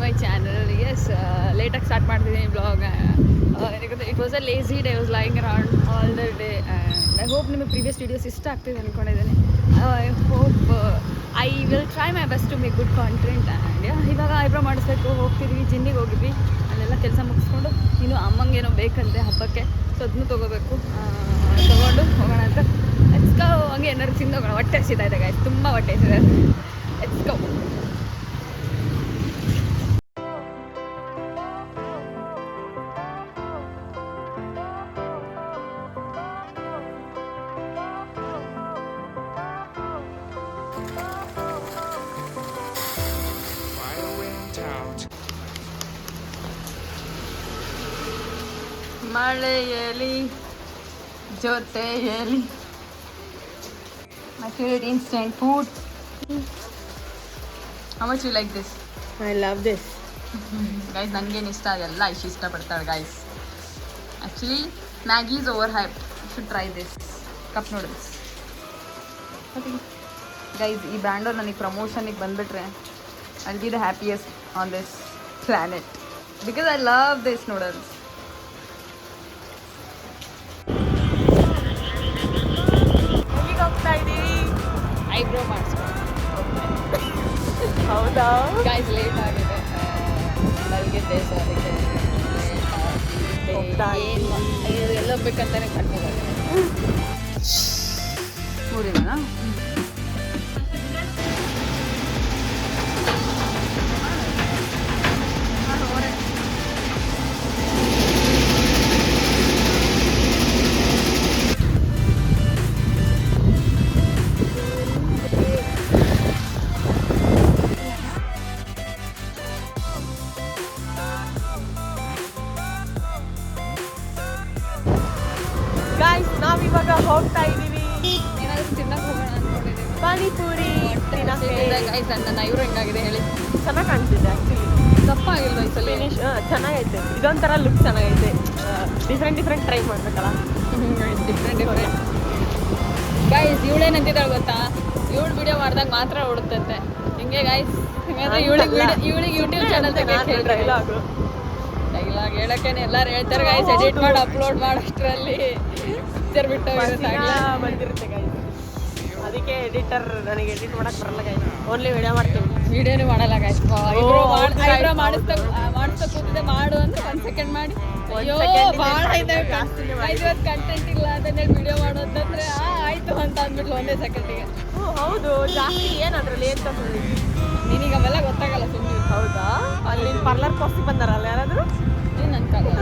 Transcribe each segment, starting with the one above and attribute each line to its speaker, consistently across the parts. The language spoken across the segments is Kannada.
Speaker 1: ಮೈ ಚಾನಲ್. ಎಸ್, ಲೇಟಾಗಿ ಸ್ಟಾರ್ಟ್ ಮಾಡ್ತಿದ್ದೀನಿ blog. It was a lazy day. Was lying around all the day and I hope ನಿಮಗೆ ಪ್ರೀವಿಯಸ್ ವೀಡಿಯೋಸ್ ಇಷ್ಟ ಆಗ್ತಿದೆ ಅಂದ್ಕೊಂಡಿದ್ದೀನಿ. I hope I will try my best to make good content. And ಇವಾಗ ಐಬ್ರೋ ಮಾಡಿಸ್ಬೇಕು, ಹೋಗ್ತಿದ್ವಿ, ಜಿನ್ನಿಗೆ ಹೋಗಿದ್ವಿ. ಅಲ್ಲೆಲ್ಲ ಕೆಲಸ ಮುಗಿಸ್ಕೊಂಡು ಇನ್ನು ಅಮ್ಮಂಗೇನೋ ಬೇಕಂತೆ ಹಬ್ಬಕ್ಕೆ, ಸೊ ಅದನ್ನು ತೊಗೋಬೇಕು. ತೊಗೊಂಡು ಹೋಗೋಣ ಅಂತ ಎತ್ಕೋ. ಹಂಗೆ ಏನಾದ್ರು ತಿಂದು ಹೋಗೋಣ. ಹೊಟ್ಟೆ ಹಸಿತಾ ಇದೆ ಗಾಯ್ಸ್, ತುಂಬ ಹೊಟ್ಟೆ ಹಸಿದೆ. ಎತ್ಕೋ. ಮಳೆಯಲಿ ಜೊತೆಯಲಿ my favorite instant food. How much you like this?
Speaker 2: I love this.
Speaker 1: Guys, ನನಗೇನು ಇಷ್ಟ ಅದೆಲ್ಲ ಇಷ್ಟಪಡ್ತಾಳೆ guys. Actually, Maggi is overhyped. You should try this. Cup noodles. Guys, ಈ ಬ್ರ್ಯಾಂಡು ನನಗೆ ಪ್ರಮೋಷನಿಗೆ ಬಂದುಬಿಟ್ರೆ I'll be the happiest on this planet because I love this noodles. Eyebrow ಮಾಡಿಸ್ಕೊಂಡು
Speaker 2: ಹೌದಾ
Speaker 1: ಗೈಸ್, ಲೇಟ್ ಆಗಿದೆ. ಮಲಗಿದ್ದೆ, ಸೊ ಅದಕ್ಕೆ ಎಲ್ಲ ಹೋಗ್ಬೇಕಂತಾನೆ ಕಟ್ಬೋದಾಗಿದೆ. ಊರಿನ
Speaker 2: ನಾವಿವಾಗ ಹೋಗ್ತಾ ಇದೀವಿ.
Speaker 1: ಏನಾದರೂ ತಿನ್ನಕ್ಕೆ ಹೋಗೋಣ ಅಂದ್ಕೊಂಡಿದ್ದೀವಿ.
Speaker 2: ಪಾನಿಪುರಿ
Speaker 1: ಗೈಸ್, ನನ್ನ ಇವ್ರು ಹೆಂಗಾಗಿದೆ ಹೇಳಿ?
Speaker 2: ಚೆನ್ನಾಗಿ ಕಾಣ್ತಿದೆ ಆ್ಯಕ್ಚುಲಿ.
Speaker 1: ದಪ್ಪ ಆಗಿಲ್ವ ಈ ಸಲ?
Speaker 2: ಫಿನಿಶ್ ಚೆನ್ನಾಗೈತೆ. ಇದೊಂಥರ ಲುಕ್ ಚೆನ್ನಾಗೈತೆ. ಡಿಫ್ರೆಂಟ್ ಟ್ರೈ ಮಾಡ್ಬೇಕಲ್ಲ.
Speaker 1: ಡಿಫ್ರೆಂಟ್ ಗೈಸ್, ಇವಳೇನಂತಿದ್ದಾಳೆ ಗೊತ್ತಾ? ಇವಳು ವಿಡಿಯೋ ಮಾಡಿದಾಗ ಮಾತ್ರ ಓಡುತ್ತಂತೆ ಹಿಂಗೆ ಗೈಸ್. ಹಾಗಾದ್ರೆ ಇವಳಿಗೆ ಯೂಟ್ಯೂಬ್ ಚಾನಲ್
Speaker 2: ಡೈಲಾಗ್
Speaker 1: ಹೇಳಕ್ಕೇನೆ ಎಲ್ಲರೂ ಹೇಳ್ತಾರೆ ಗೈಸ್. ಎಡಿಟ್ ಮಾಡಿ ಅಪ್ಲೋಡ್ ಮಾಡೋಷ್ಟರಲ್ಲಿ ಪಿಕ್ಚರ್ ಬಿಟ್ಟು
Speaker 2: ಬಂದಿರುತ್ತೆ ಗೈಸ್. ಅದಕ್ಕೆ ಎಡಿಟರ್ ನನಗೆ ಎಡಿಟ್ ಮಾಡಕ್ಕೆ ಬರಲ್ಲ ಗೈಸ್. ಓನ್ಲಿ ವಿಡಿಯೋ ಮಾಡ್ತೀವಿ,
Speaker 1: ವಿಡಿಯೋನೇ ಮಾಡಲ್ಲ ಗೈಸ್. ಮಾಡಿಸ್ತಾ ಕೂತಿದೆ, ಮಾಡು ಅಂದ್ರೆ 1 ಸೆಕೆಂಡ್ ಮಾಡಿ. ಅಯ್ಯೋ ಭಾಳ ಇದೆ ಇವತ್ತು ಕಂಟೆಂಟ್ ಇಲ್ಲ ಅಂತಂದೇಳಿ ವಿಡಿಯೋ ಮಾಡೋದಂದ್ರೆ ಆಯ್ತು ಅಂತ ಅಂದ್ಬಿಟ್ಲು 1 ಸೆಕೆಂಡಿಗೆ.
Speaker 2: ಹೌದು, ಜಾಸ್ತಿ ಏನು ಅದರಲ್ಲಿ ಏನು ತಗೊಂಡು
Speaker 1: ನಿನಗೆ ಅವೆಲ್ಲ ಗೊತ್ತಾಗಲ್ಲ ಸುಮ್ಮನೆ.
Speaker 2: ಹೌದಾ? ಅಲ್ಲಿ ಪಾರ್ಲರ್ ಕೋರ್ಸಿಗೆ ಬಂದಾರಲ್ಲ ಯಾರಾದರೂ?
Speaker 1: ಏನು ಅನ್ಕಾಗಲ್ಲ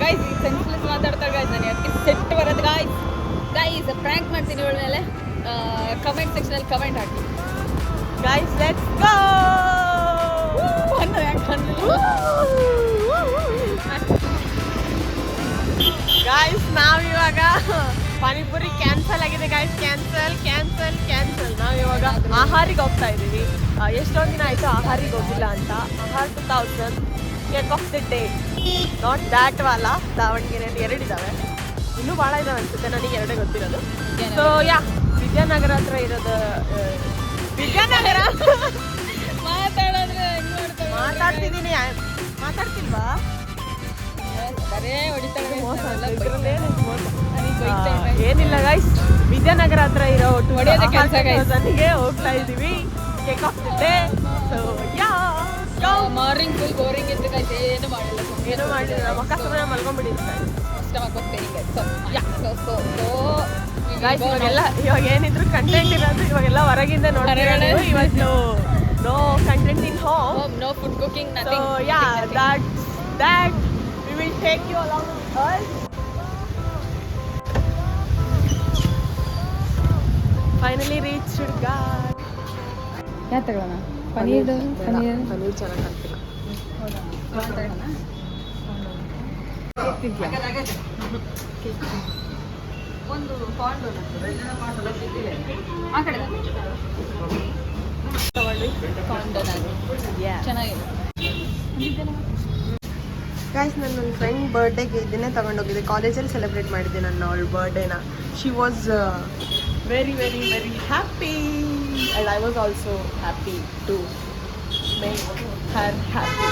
Speaker 1: ಗೈಸ್. ಸೆನ್ಸ್ಲೆಸ್ ಮಾತಾಡ್ತಾರೆ ಗೈಸ್. ನನಗೆ ಅದಕ್ಕೆ ಸೆಟ್ ಬರೋದು ಗೈಸ್. ಪ್ರ್ಯಾಂಕ್ ಮಾಡ್ತೀನಿ ಇವಳ ಮೇಲೆ. ಕಮೆಂಟ್ ಸೆಕ್ಷನಲ್ಲಿ comment hockey
Speaker 2: guys. Let's go. Guys, ನಾವಿವಾಗ ಪಾನಿಪುರಿ ಕ್ಯಾನ್ಸಲ್ ಆಗಿದೆ ಗೈಸ್. ಕ್ಯಾನ್ಸಲ್. ನಾವಿವಾಗ ಆಹಾರಿಗೆ ಹೋಗ್ತಾ ಇದ್ದೀವಿ. ಎಷ್ಟೊಂದು ದಿನ ಆಯಿತು ಆಹಾರಿಗೆ ಹೋಗಿಲ್ಲ ಅಂತ. ಆಹಾರ 2000 cake of the day, not that ವಾಲ. ದಾವಣಗೆರೆಯಲ್ಲಿ 2 ಇದ್ದಾವೆ, ಇನ್ನೂ ಭಾಳ ಇದಾವೆ ಅನ್ಸುತ್ತೆ, ನನಗೆ 2 ಗೊತ್ತಿರೋದು. ಸೊ ಯಾ, ವಿದ್ಯಾನಗರ ಹತ್ರ ಇರೋದು. ವಿದ್ಯಾನಗರ ಮಾತಾಡ್ತಿದ್ದೀನಿ. ಮಾತಾಡ್ತಿಲ್ವಾ? ಏನಿಲ್ಲ ಗೈಸ್, ವಿದ್ಯಾನಗರ ಹತ್ರ ಇರೋ ನನಗೆ ಹೋಗ್ತಾ ಇದ್ದೀವಿ. Cake of the day. So yeah,
Speaker 1: morning full boring ಇತ್ತು ಗೈಸ್. ಏನು
Speaker 2: ಮಾಡಿಲ್ಲ, ಮಕ್ಕ ಸುಮ್ಮನೆ ಮಲ್ಕೊಂಡ್ಬಿಟ್ಟಿದ್ದೆ. ಇವಾಗ ಏನಿದ್ರು ಕಂಟೆಂಟ್ ಇರೋದು ಇವಾಗೆಲ್ಲ ಹೊರಗಿಂದ ನೋಡ್ತಿರೋದು. ಇವತ್ತು no content in home,
Speaker 1: no food cooking,
Speaker 2: so yeah, that we will take you along with us. Finally reached God.
Speaker 1: ಯಾಕೆ ತಗೊಳ್ಳೋಣ? ಪನೀರ್
Speaker 2: ಚೆನ್ನಾಗಿ ಕಾಣ್ತಿಲ್ಲ.
Speaker 1: ಒಂದು ಪಾಂಡು ಆ ಕಡೆ ಚೆನ್ನಾಗಿದೆ.
Speaker 2: ಗೈಸ್, ನನ್ನ ಫ್ರೆಂಡ್ ಬರ್ಡೇಗೆ ಇದನ್ನೇ ತಗೊಂಡೋಗಿದ್ದೆ. ಕಾಲೇಜಲ್ಲಿ ಸೆಲೆಬ್ರೇಟ್ ಮಾಡಿದ್ದೆ ನನ್ನ ಅವಳ ಬರ್ಡೇನ. She was very very very happy and I was also happy to made her happy.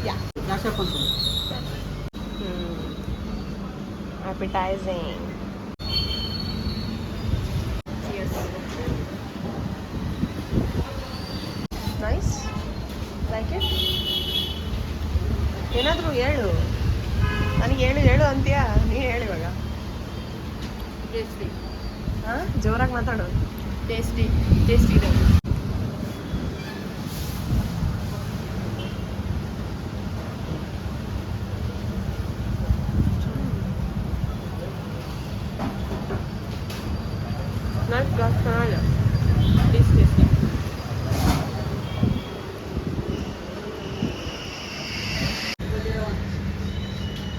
Speaker 2: Yeah. Appetizing.
Speaker 1: Cheers.
Speaker 2: Nice. Like it? ಏನಾದರೂ ಹೇಳು. ನನಗೆ ಹೇಳು ಅಂತೀಯಾ? ನೀನು ಹೇಳು ಇವಾಗ.
Speaker 1: ಟೇಸ್ಟಿ.
Speaker 2: ಹಾಂ, ಜೋರಾಗಿ ಮಾತಾಡು.
Speaker 1: ಟೇಸ್ಟಿ ಇದೆ.
Speaker 2: ನೈಸ್ ಗ್ಲಾಸ್ ಚೆನ್ನಾಗಿದೆ. ಟೇಸ್ಟಿ.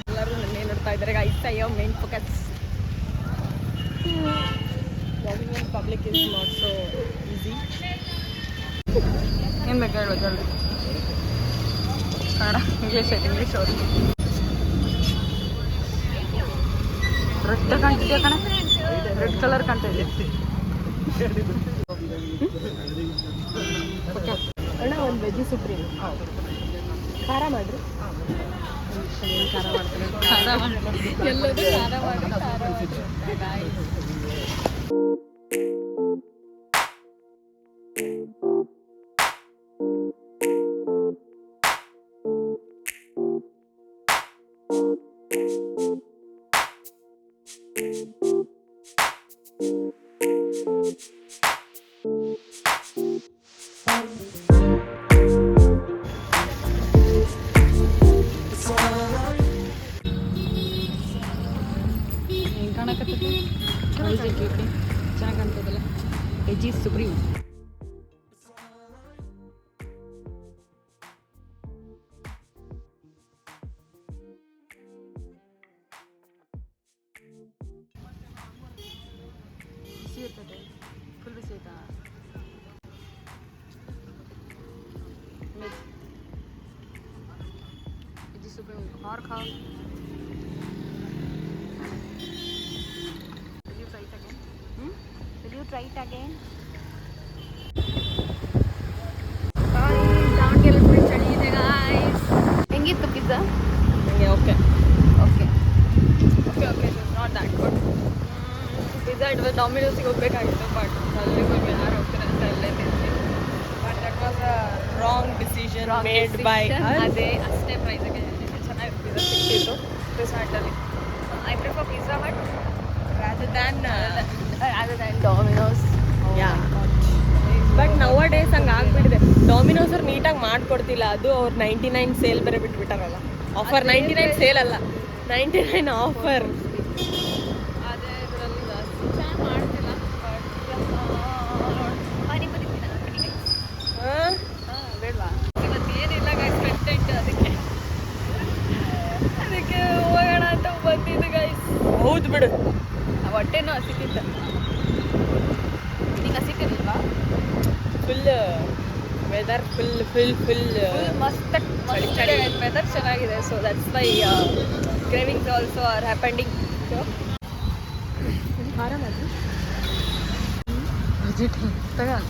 Speaker 1: ಎಲ್ಲರೂ ನನ್ನ ನೋಡ್ತಾ ಇದ್ದಾರೆ ಗೈಸ್. ಅಯ್ಯೋ main focus.
Speaker 2: Walking in public is not so easy.
Speaker 1: ಏನು ಬೇಕು ಹೇಳು ಜಲ್ದಿ. ಕನ್ನಡ, ಇಂಗ್ಲೀಷ್ ಅವರು. ರೆಡ್ ಕಾಣ್ತಿದ್ಯಾ ಕಣ? ರೆಡ್ ಕಲರ್ ಕಾಣ್ತಾ ಇದೆ.
Speaker 2: ಅಣ್ಣ ಒಂದು ವೆಜ್ಜಿ ಸುಪ್ರೀಂ ಖಾರ ಮಾಡ್ರಿ. ಖಾರ ಮಾಡ್ತೀನಿ.
Speaker 1: ಎಲ್ಲದೂ ಖಾರ ಮಾಡಿ. ಹೆಂಗೆ ಕಾಣಕತ್ತೈತಿ? ಚೆನ್ನಾಗಿ ಕಾಣ್ತದಲ್ಲ. Veggie supreme. ಬಿಸಿ ಇರ್ತದೆ, ಫುಲ್ ಬಿಸಿ ಆಯ್ತಾ? ವೆಜ್ಜಿ ಸುಪ್ರೀಂ और खाओ. Will you try it again? Davanagere full ಚಳಿ ಇದೆ ಗಾಯ್ಸ್. ಹೆಂಗಿತ್ತು ಪಿಜ್ಜಾ?
Speaker 2: ನನಗೆ okay.
Speaker 1: It's not that good. Pizza ಇಟ್ವ ಡಾಮಿನೋಸಿಗೆ ಹೋಗ್ಬೇಕಾಗಿತ್ತು, ಬಟ್ ಅಲ್ಲಿ ಹೋಗಿ ಯಾರು ಹೋಗ್ತಾರೆ ಅಂತ ಅಲ್ಲೇ ತಿಂತೀನಿ.
Speaker 2: But that was a wrong decision made by us.
Speaker 1: ಅದೇ ಅಷ್ಟೇ ಪ್ರೈಸಿಗೆ ಚೆನ್ನಾಗಿ ಪಿಜ್ಜಾ ಸಿಕ್ತಿತ್ತು ರೆಸಾರ್ಟಲ್ಲಿ. I prefer pizza but
Speaker 2: Rather than
Speaker 1: Domino's.
Speaker 2: But nowadays ಹಂಗೆ ಆಗ್ಬಿಟ್ಟಿದೆ. ಡಾಮಿನೋಸ್ ಅವ್ರು ನೀಟಾಗಿ ಮಾಡ್ಕೊಡ್ತಿಲ್ಲ. ಅದು ಅವ್ರು 99 ಸೇಲ್ ಬೇರೆ ಬಿಟ್ಬಿಟ್ಟಾರಲ್ಲ. ಆಫರ್ 99 ಸೇಲ್ ಅಲ್ಲ, 99 ಆಫರ್.
Speaker 1: ಅದೇ ಇದರಲ್ಲಿ ಜಾಸ್ತಿ ಚೆನ್ನಾಗಿ ಮಾಡ್ತಿಲ್ಲ. ಪಾನಿಪುರಿ ಬೇಡವಾ? ಇವತ್ತು ಏನಿಲ್ಲ ಗೈಸ್, ಕಂಟೆಂಟ್. ಅದಕ್ಕೆ ಹೋಗೋಣ ಅಂತ ಬಂದಿದ್ದು ಗೈಸ್.
Speaker 2: ಹೌದು ಬಿಡು,
Speaker 1: ಹೊಟ್ಟೆನೂ ಹಸಿತಿದ್ದ. ನಿಂಗೆ ಹಸಿತಿರ್ಲಿಲ್ವಾ?
Speaker 2: ಫುಲ್ ವೆದರ್ ಫುಲ್
Speaker 1: ಮಸ್ತ್ ವೆದರ್ ಚೆನ್ನಾಗಿದೆ. So that's why cravings also are happening.
Speaker 2: ಖಾರ ಮಾಡಿ
Speaker 1: ವೆಜಿಟೇಬಲ್ ತಗೊಂಡು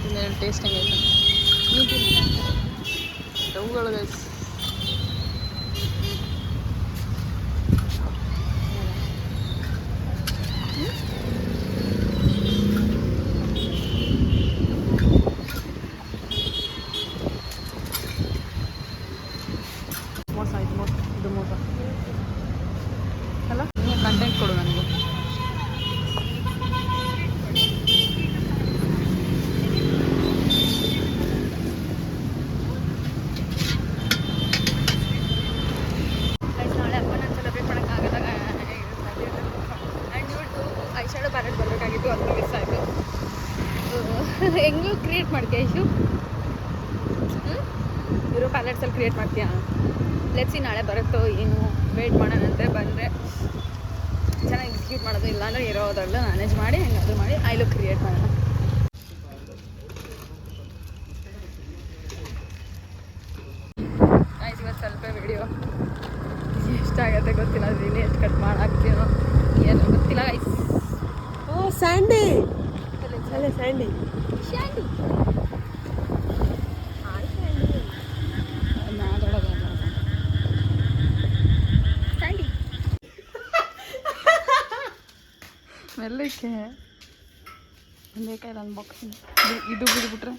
Speaker 1: ಇನ್ನೇನು ಟೇಸ್ಟ್ ಹೆಂಗೈತೆ ನೀವು ತಿನ್ನಿ. ಅವುಗಳು ಗೈಸ್ ಮೋಸ ಆಯ್ತು. ಇದು ಮೋಸ ಅಲ್ಲ. ನೀನು ಕಂಟೆಂಟ್ ಕೊಡು ನನಗೆ. ನಾಳೆ ಹಬ್ಬನ ಸೆಲೆಬ್ರೇಟ್ ಮಾಡೋಕ್ಕಾಗಲ್ಲ. ಆ್ಯಂಡ್ ಇವತ್ತು ಐಶ್ಯಾಡೋ ಪ್ಯಾಲೆಟ್ ಬರಬೇಕಾಗಿತ್ತು, ಅದು ಮಿಸ್ ಆಯಿತು. ಹೆಂಗೂ ಕ್ರಿಯೇಟ್ ಮಾಡ್ತೀಯ ಐಶು? ಇರೋ ಪ್ಯಾಲೆಟ್ಸಲ್ಲಿ ಕ್ರಿಯೇಟ್ ಮಾಡ್ತೀಯಾ? ಲೆಟ್ಸಿ ನಾಳೆ ಬರುತ್ತೋ ಏನು, ವೇಟ್ ಮಾಡೋಣಂತೆ. ಬಂದರೆ ಚೆನ್ನಾಗಿ ಎಕ್ಸಿಕ್ಯೂಟ್ ಮಾಡೋದು, ಇಲ್ಲಾಂದರೆ ಇರೋದ್ರಲ್ಲ ಮ್ಯಾನೇಜ್ ಮಾಡಿ ಹೆಂಗಾದರೂ ಮಾಡಿ ಐ ಲುಕ್ ಕ್ರಿಯೇಟ್ ಮಾಡೋಣ. ಗೈಸ್ ಇವತ್ತು ಸ್ವಲ್ಪ ವಿಡಿಯೋ ಎಷ್ಟಾಗತ್ತೆ ಗೊತ್ತಿಲ್ಲ. ಅದೇನು ಎಷ್ಟು ಕಟ್ ಮಾಡಾಕ್ತೀನೋ ಏನೋ ಗೊತ್ತಿಲ್ಲ ಗೈಸ್.
Speaker 2: ಓ ಸ್ಯಾಂಡಿ, ಅಲ್ಲೇ ಸ್ಯಾಂಡಿ.
Speaker 1: ಶಾಂಡಿ ಸ್ಮೆಲ್ಲಕ್ಕೆ ಬೇಕಾಗಿಲ್ಲ ಅನ್ಬಾಕ್ಸಿಂಗ್ ಇದು ಬಿದ್ದುಬಿಟ್ರೆ